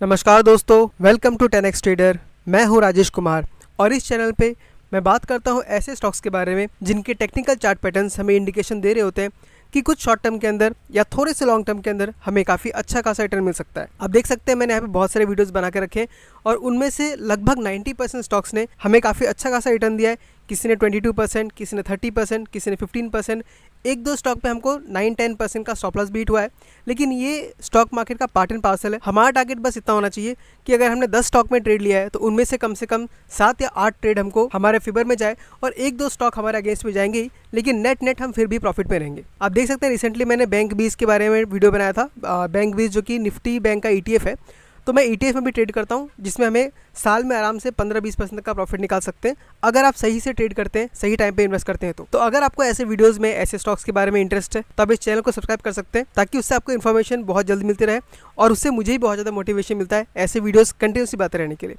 नमस्कार दोस्तों, welcome to 10x trader. मैं हूं राजेश कुमार और इस चैनल पे मैं बात करता हूं ऐसे स्टॉक्स के बारे में जिनके टेक्निकल चार्ट पैटर्न्स हमें इंडिकेशन दे रहे होते हैं कि कुछ शॉर्ट टर्म के अंदर या थोड़े से लॉन्ग टर्म के अंदर हमें काफ़ी अच्छा खासा रिटर्न मिल सकता है। आप देख सकते हैं मैंने यहाँ पे बहुत सारे वीडियोस बना के रखे हैं और उनमें से लगभग 90% स्टॉक्स ने हमें काफ़ी अच्छा खासा रिटर्न दिया है। किसी ने 22%, किसी ने 30%, किसी ने 15%। एक दो स्टॉक पे हमको 9-10% का स्टॉप लॉस बीट हुआ है, लेकिन ये स्टॉक मार्केट का पार्ट एंड पार्सल है। हमारा टारगेट बस इतना होना चाहिए कि अगर हमने 10 स्टॉक में ट्रेड लिया है तो उनमें से कम 7 या 8 ट्रेड हमको हमारे फेवर में जाए और एक दो स्टॉक हमारे अगेंस्ट में जाएंगे ही, लेकिन नेट हम फिर भी प्रॉफिट में रहेंगे। आप देख सकते हैं रिसेंटली मैंने बैंक 20 के बारे में वीडियो बनाया था। बैंक 20 जो कि निफ्टी बैंक का ETF है, तो मैं ETF में भी ट्रेड करता हूं, जिसमें हमें साल में आराम से 15-20% तक का प्रॉफिट निकाल सकते हैं अगर आप सही से ट्रेड करते हैं, सही टाइम पे इन्वेस्ट करते हैं। तो अगर आपको ऐसे वीडियोस में, ऐसे स्टॉक्स के बारे में इंटरेस्ट है तो आप इस चैनल को सब्सक्राइब कर सकते हैं, ताकि उससे आपको इन्फॉर्मेशन बहुत जल्दी मिलती रहे और उससे मुझे ही बहुत ज़्यादा मोटिवेशन मिलता है ऐसे वीडियोज़ कंटिन्यूसली बातें रहने के लिए।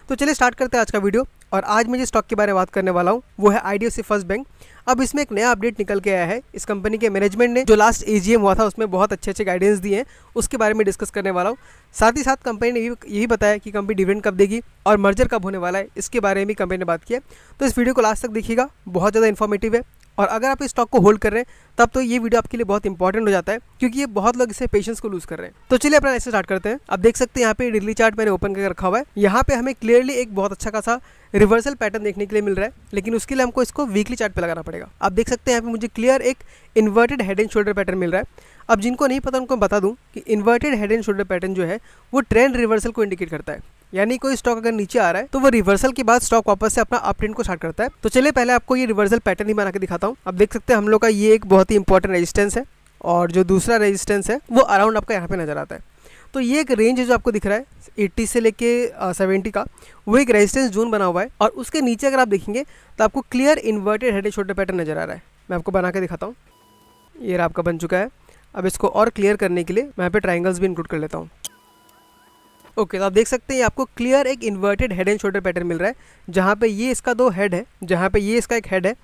तो चलिए स्टार्ट करते हैं आज का वीडियो। और आज मैं जिस स्टॉक के बारे में बात करने वाला हूँ वो है IDFC फर्स्ट बैंक। अब इसमें एक नया अपडेट निकल के आया है। इस कंपनी के मैनेजमेंट ने जो लास्ट AGM हुआ था उसमें बहुत अच्छे गाइडेंस दिए हैं, उसके बारे में डिस्कस करने वाला हूँ। साथ ही साथ कंपनी ने यही बताया कि कंपनी डिविडेंड कब देगी और मर्जर कब होने वाला है, इसके बारे में भी कंपनी ने बात की है। तो इस वीडियो को लास्ट तक देखिएगा, बहुत ज़्यादा इन्फॉर्मेटिव है। और अगर आप इस स्टॉक को होल्ड कर रहे हैं तब तो ये वीडियो आपके लिए बहुत इंपॉर्टेंट हो जाता है, क्योंकि ये बहुत लोग इससे पेशेंस को लूज कर रहे हैं। तो चलिए अपना ऐसे स्टार्ट करते हैं। आप देख सकते हैं यहाँ पे डेली चार्ट मैंने ओपन करके रखा हुआ है। यहाँ पे हमें क्लियरली एक बहुत अच्छा खासा रिवर्सल पैटर्न देखने के लिए मिल रहा है, लेकिन उसके लिए हमको इसको वीकली चार्ट पे लगाना पड़ेगा। आप देख सकते हैं यहाँ पे मुझे क्लियर एक inverted head and shoulder pattern मिल रहा है। अब जिनको नहीं पता उनको बता दूं कि inverted head and shoulder pattern जो है वो ट्रेंड रिवर्सल को इंडिकेट करता है। यानी कोई स्टॉक अगर नीचे आ रहा है तो वो रिवर्सल के बाद स्टॉक वापस से अपना अप ट्रेंड को स्टार्ट करता है। तो चलिए पहले आपको ये रिवर्सल पैटर्न ही बना के दिखाता हूँ। अब देख सकते हैं हम लोग का ये एक बहुत ही इंपॉर्टेंट रेजिस्टेंस है और जो दूसरा रेजिस्टेंस है वो अराउंड आपका यहाँ पे नजर आता है। तो ये एक रेंज है जो आपको दिख रहा है 80 से लेके 70 का, वो एक रेजिस्टेंस जोन बना हुआ है। और उसके नीचे अगर आप देखेंगे तो आपको clear inverted head and shoulder pattern नजर आ रहा है। मैं आपको बना के दिखाता हूँ। ये आपका बन चुका है। अब इसको और क्लियर करने के लिए मैं यहाँ पे ट्रायंगल्स भी इंक्लूड कर लेता हूँ। ओके, तो आप देख सकते हैं आपको क्लियर एक inverted head and shoulder pattern मिल रहा है, जहाँ पे ये इसका दो हेड है, जहाँ पे ये इसका एक हेड है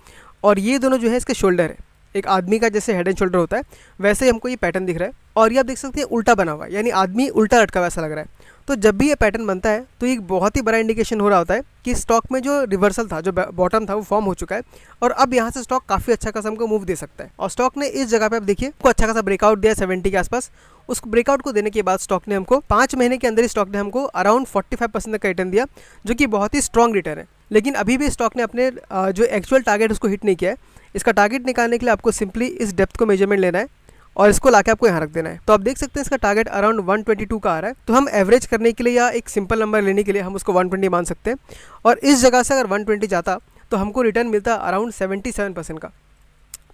और ये दोनों जो है इसके शोल्डर है। एक आदमी का जैसे हेड एंड शोल्डर होता है वैसे ही हमको ये पैटर्न दिख रहा है। और ये आप देख सकते हैं उल्टा बना हुआ है, यानी आदमी उल्टा लटका हुआ ऐसा लग रहा है। तो जब भी ये पैटर्न बनता है तो एक बहुत ही बड़ा इंडिकेशन हो रहा होता है कि स्टॉक में जो रिवर्सल था, जो बॉटम था, वो फॉर्म हो चुका है और अब यहाँ से स्टॉक काफ़ी अच्छा खासा हमको मूव दे सकता है। और स्टॉक ने इस जगह पे आप देखिए को अच्छा खासा ब्रेकआउट दिया 70 के आसपास। उस ब्रेकआउट को देने के बाद स्टॉक ने हमको 5 महीने के अंदर स्टॉक ने हमको अराउंड 45% तक का रिटर्न दिया, जो कि बहुत ही स्ट्रॉन्ग रिटर्न है। लेकिन अभी भी स्टॉक ने अपने जो एक्चुअल टारगेट उसको हिट नहीं किया है। इसका टारगेट निकालने के लिए आपको सिंपली इस डेप्थ को मेजरमेंट लेना है और इसको लाके आपको यहाँ रख देना है। तो आप देख सकते हैं इसका टारगेट अराउंड 122 का आ रहा है। तो हम एवरेज करने के लिए या एक सिंपल नंबर लेने के लिए हम उसको 120 मान सकते हैं। और इस जगह से अगर 120 जाता तो हमको रिटर्न मिलता अराउंड 77% का।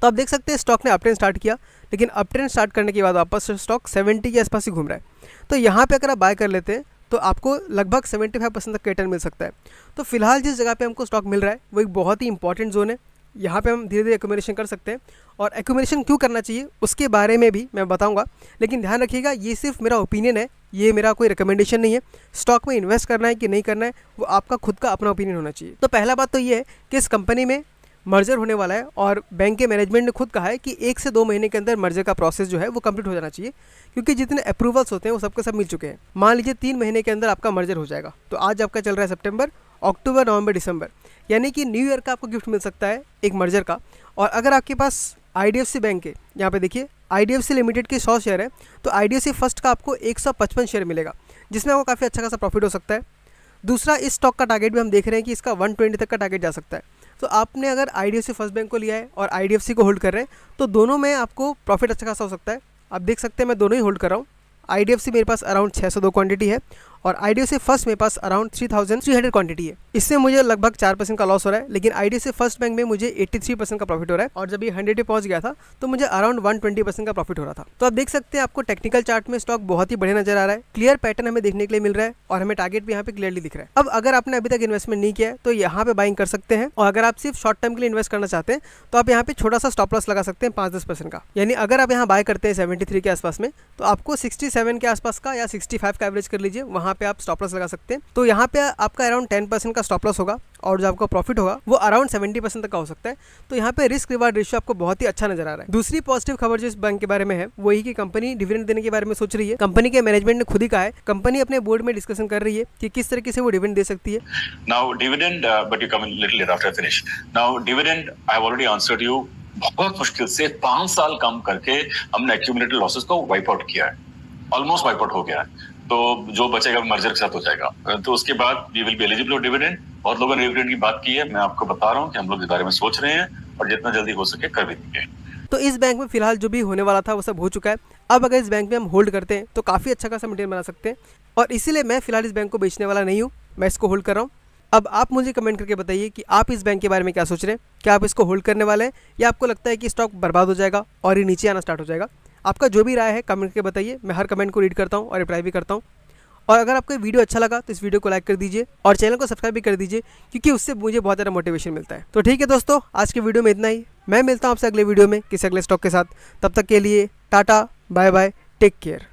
तो आप देख सकते हैं स्टॉक ने अप ट्रेंड स्टार्ट किया, लेकिन अप ट्रेंड स्टार्ट करने के बाद वापस स्टॉक 70 के आसपास ही घूम रहा है। तो यहाँ पे अगर आप बाय कर लेते हैं तो आपको लगभग 75% तक का रिटर्न मिल सकता है। तो फिलहाल जिस जगह पे हमको स्टॉक मिल रहा है वो एक बहुत ही इंपॉर्टेंट जोन है। यहाँ पे हम धीरे धीरे एक्यूमुलेशन कर सकते हैं और एक्यूमुलेशन क्यों करना चाहिए उसके बारे में भी मैं बताऊंगा। लेकिन ध्यान रखिएगा, ये सिर्फ मेरा ओपिनियन है, ये मेरा कोई रिकमेंडेशन नहीं है। स्टॉक में इन्वेस्ट करना है कि नहीं करना है वो आपका खुद का अपना ओपिनियन होना चाहिए। तो पहला बात तो ये है कि इस कंपनी में मर्जर होने वाला है और बैंक के मैनेजमेंट ने खुद कहा है कि 1 से 2 महीने के अंदर मर्जर का प्रोसेस जो है वो कंप्लीट हो जाना चाहिए, क्योंकि जितने अप्रूवल्स होते हैं वो सबके सब मिल चुके हैं। मान लीजिए 3 महीने के अंदर आपका मर्जर हो जाएगा। तो आज आपका चल रहा है सितंबर, अक्टूबर, नवंबर, दिसंबर, यानी कि न्यू ईयर का आपको गिफ्ट मिल सकता है एक मर्जर का। और अगर आपके पास IDFC बैंक के, यहाँ पे देखिए IDFC लिमिटेड के 100 शेयर है, तो IDFC फर्स्ट का आपको 155 शेयर मिलेगा, जिसमें आपको काफ़ी अच्छा खासा प्रॉफिट हो सकता है। दूसरा, इस स्टॉक का टारगेट भी हम देख रहे हैं कि इसका 120 तक का टारगेट जा सकता है। तो आपने अगर IDFC फर्स्ट बैंक को लिया है और IDFC को होल्ड कर रहे हैं तो दोनों में आपको प्रॉफिट अच्छा खासा हो सकता है। आप देख सकते हैं मैं दोनों ही होल्ड कर रहा हूँ। IDFC मेरे पास अराउंड 602 क्वांटिटी है और IDFC फर्स्ट मेरे पास अराउंड 3300 क्वांटिटी है। इससे मुझे लगभग 4% का लॉस हो रहा है, लेकिन IDFC फर्स्ट बैंक में मुझे 83% का प्रॉफिट हो रहा है। और जब ये 100 पे पहुंच गया था तो मुझे अराउंड 120% का प्रॉफिट हो रहा था। तो आप देख सकते हैं आपको टेक्निकल चार्ट में स्टॉक बहुत ही बढ़िया नजर आ रहा है, क्लियर पैटर्न हमें देखने के लिए मिल रहा है और हमें टारगेट भी यहाँ पे क्लियरली दिख रहा है। अब अगर आपने अभी तक इन्वेस्टमेंट नहीं किया है तो यहाँ पे बाइंग कर सकते हैं। और अगर आप सिर्फ शॉर्ट टर्म के लिए इन्वेस्ट करना चाहते हैं तो आप यहाँ पे छोटा सा स्टॉप लॉस लगा सकते हैं 5-10% का। यानी अगर आप यहाँ बाय करते हैं 73 के आसपास में तो आपको 67 के आसपास का या 65 का एवरेज कर लीजिए, वहाँ वहाँ पे आप स्टॉप लॉस लगा सकते हैं। तो यहाँ पे आपका अराउंड 10% का स्टॉप लॉस होगा और जो आपका प्रॉफिट होगा वो अराउंड 70% तक का हो सकता है। तो यहाँ पे रिस्क रिवार्ड रेशियो आपको बहुत ही अच्छा नजर आ रहा है। दूसरी पॉजिटिव खबर जो इस बैंक के बारे में है वही कि कंपनी डिविडेंड देने के बारे में सोच रही है। कंपनी के मैनेजमेंट ने खुद ही कहा है, कंपनी अपने बोर्ड में डिस्कशन कर रही है कि किस तरीके से वो डिविडेंड दे सकती है। Now dividend, but you come in little late after finish. Now dividend I have already answered you. बहुत मुश्किल से 5 साल काम करके हमने एक्यूमुलेटेड लॉसेस को वाइप आउट किया है, ऑलमोस्ट वाइप आउट हो गया है। तो जो बचेगा मर्जर के साथ हो जाएगा। तो उसके बाद we will be eligible for dividend. बहुत लोगों ने डिविडेंड की बात की है, मैं आपको बता रहा हूँ कि हम लोग इस बारे में सोच रहे हैं और जितना जल्दी हो सके कर भी देंगे। तो इस बैंक में फिलहाल जो भी होने वाला था वो सब हो चुका है। अब अगर इस बैंक में हम होल्ड करते हैं तो काफ़ी अच्छा खासा रिटर्न बना सकते हैं और इसीलिए मैं फिलहाल इस बैंक को बेचने वाला नहीं हूँ, मैं इसको होल्ड कर रहा हूँ। अब आप मुझे कमेंट करके बताइए कि आप इस बैंक के बारे में क्या सोच रहे हैं। क्या आप इसको होल्ड करने वाले हैं या आपको लगता है कि स्टॉक बर्बाद हो जाएगा और ये नीचे आना स्टार्ट हो जाएगा। आपका जो भी राय है कमेंट करके बताइए, मैं हर कमेंट को रीड करता हूँ और रिप्लाई भी करता हूँ। और अगर आपको वीडियो अच्छा लगा तो इस वीडियो को लाइक कर दीजिए और चैनल को सब्सक्राइब भी कर दीजिए, क्योंकि उससे मुझे बहुत ज़्यादा मोटिवेशन मिलता है। तो ठीक है दोस्तों, आज के वीडियो में इतना ही। मैं मिलता हूँ आपसे अगले वीडियो में किसी अगले स्टॉक के साथ। तब तक के लिए tata, bye bye, take care.